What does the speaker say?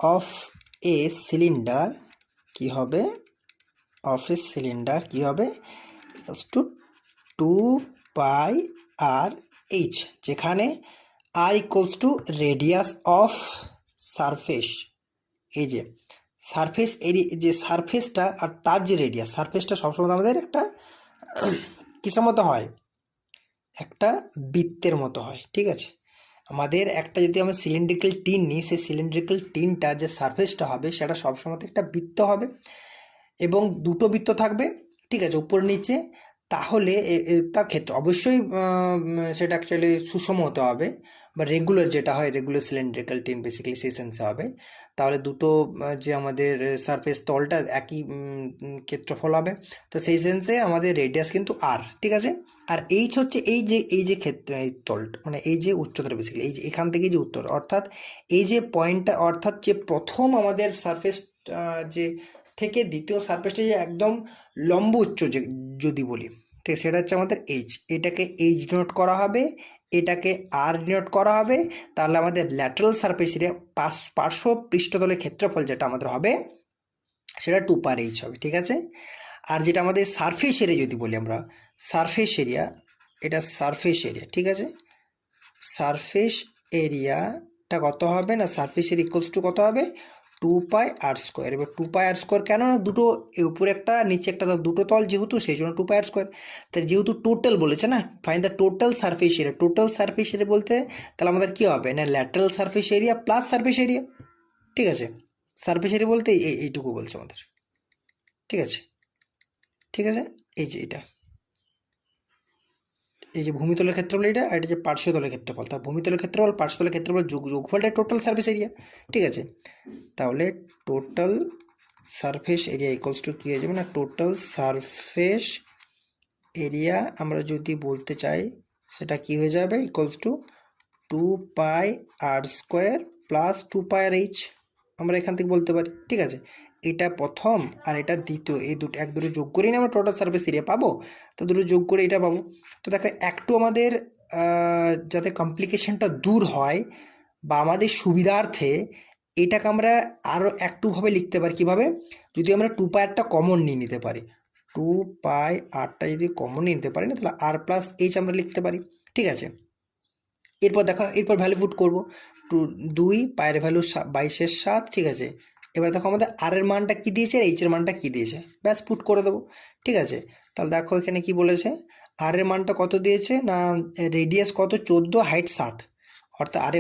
Of A cylinder কি হবে, of A cylinder কি হবে, ইকুয়ালস টু 2πr/h, যেখানে আর equals to radius of surface. এই যে সারফেস এরিয়া, যে সারফেসটা আর তার যে রেডিয়াস, সারফেসটা সবসময় আমাদের একটা কিসের মতো হয়, একটা বৃত্তের মতো হয়, ঠিক আছে। আমাদের একটা যদি আমরা সিলিন্ড্রিক্যাল টিন নিই, সেই সিলিন্ড্রিক্যাল টিনটার যে সারফেসটা হবে সেটা সবসময় একটা বৃত্ত হবে এবং দুটো বৃত্ত থাকবে, ঠিক আছে, উপর নিচে। তাহলে তার ক্ষেত্রে অবশ্যই সেটা অ্যাকচুয়ালি সুষম হতে হবে, বা রেগুলার যেটা হয়, রেগুলার সিলিন্ড্রিক্যাল টিন বেসিক্যালি সেই সেন্সে হবে। তাহলে দুটো যে আমাদের সারফেস তলটা একই ক্ষেত্রফল হবে, তো সেই সেন্সে আমাদের রেডিয়াস কিন্তু আর, ঠিক আছে। আর এইচ হচ্ছে এই যে ক্ষেত্র, এই তলটা মানে এই যে উচ্চতাটা বেসিক্যালি এই যে এখান থেকে যে উত্তর, অর্থাৎ এই যে পয়েন্টটা, অর্থাৎ যে প্রথম আমাদের সারফেস যে থেকে দ্বিতীয় সারফেসটা যে একদম লম্ব উচ্চ যদি বলি, ঠিক আছে, সেটা হচ্ছে আমাদের এইচ। এটাকে এইচ ডিনোট করা হবে, এটাকে আর ডিনোট করা হবে। তাহলে আমাদের ল্যাটারাল সারফেস এরিয়া, পার্শ্ব পৃষ্ঠতলের ক্ষেত্রফল যেটা আমাদের হবে সেটা 2πr/h হবে, ঠিক আছে। আর যেটা আমাদের সারফেস এরিয়া যদি বলি আমরা, সারফেস এরিয়া, এটা সারফেস এরিয়া, ঠিক আছে। সারফেস এরিয়াটা কত হবে না, সারফেস এরিয়া ইকুয়ালস টু কত হবে, 2πr²। এবার 2πr² কেন না, দুটো উপরে একটা নিচে একটা, দুটো তল যেহেতু, সেই জন্য 2πr²। তাই যেহেতু টোটাল বলেছে না, find the total surface area, total surface area বলতে তাহলে আমাদের কী হবে না, lateral surface area plus surface area, ঠিক আছে। সারফেস এরিয়া বলতে এইটুকু বলছে আমাদের, ঠিক আছে, ঠিক আছে। এই যে এটা, এই যে ভূমিতলের ক্ষেত্রফল এটা, আর এটা যে পার্শ্বতলের ক্ষেত্রফল, তা ভূমিতলের ক্ষেত্রফল পার্শ্বতলের ক্ষেত্রফল যোগফলটা টোটাল সারফেস এরিয়া, ঠিক আছে। তাহলে total surface area equals to কী হয়ে যাবে না, টোটাল সারফেস এরিয়া আমরা যদি বলতে চাই সেটা কি হয়ে যাবে, equals to 2πr² plus 2πr/h, আমরা এখান থেকে বলতে পারি, ঠিক আছে। এটা প্রথম আর এটা দ্বিতীয়, এই দুটো এক দুটো যোগ করেই না আমরা টোটাল সারফেস এরিয়া পাবো, তো দুটো যোগ করে এটা পাবো। তো দেখো একটু আমাদের যাতে কমপ্লিকেশনটা দূর হয় বা আমাদের সুবিধার্থে এটাকে আমরা আরও একটুভাবে লিখতে পারি, কীভাবে, যদি আমরা 2πrটা কমন নিয়ে নিতে পারি, 2πrটা যদি কমন নিয়ে নিতে পারি না, তাহলে r+h আমরা লিখতে পারি, ঠিক আছে। এরপর দেখো, এরপর ভ্যালু পুট করবো, 2π ভ্যালু 22/7, ঠিক আছে। এবার দেখো আমাদের আর এর মানটা কী দিয়েছে আর এইচের মানটা কী দিয়েছে, ব্যাস পুট করে দেবো, ঠিক আছে। তাহলে দেখো এখানে কি বলেছে, আর এর মানটা কত দিয়েছে না, রেডিয়াস কত 14, হাইট 7, অর্থাৎ আর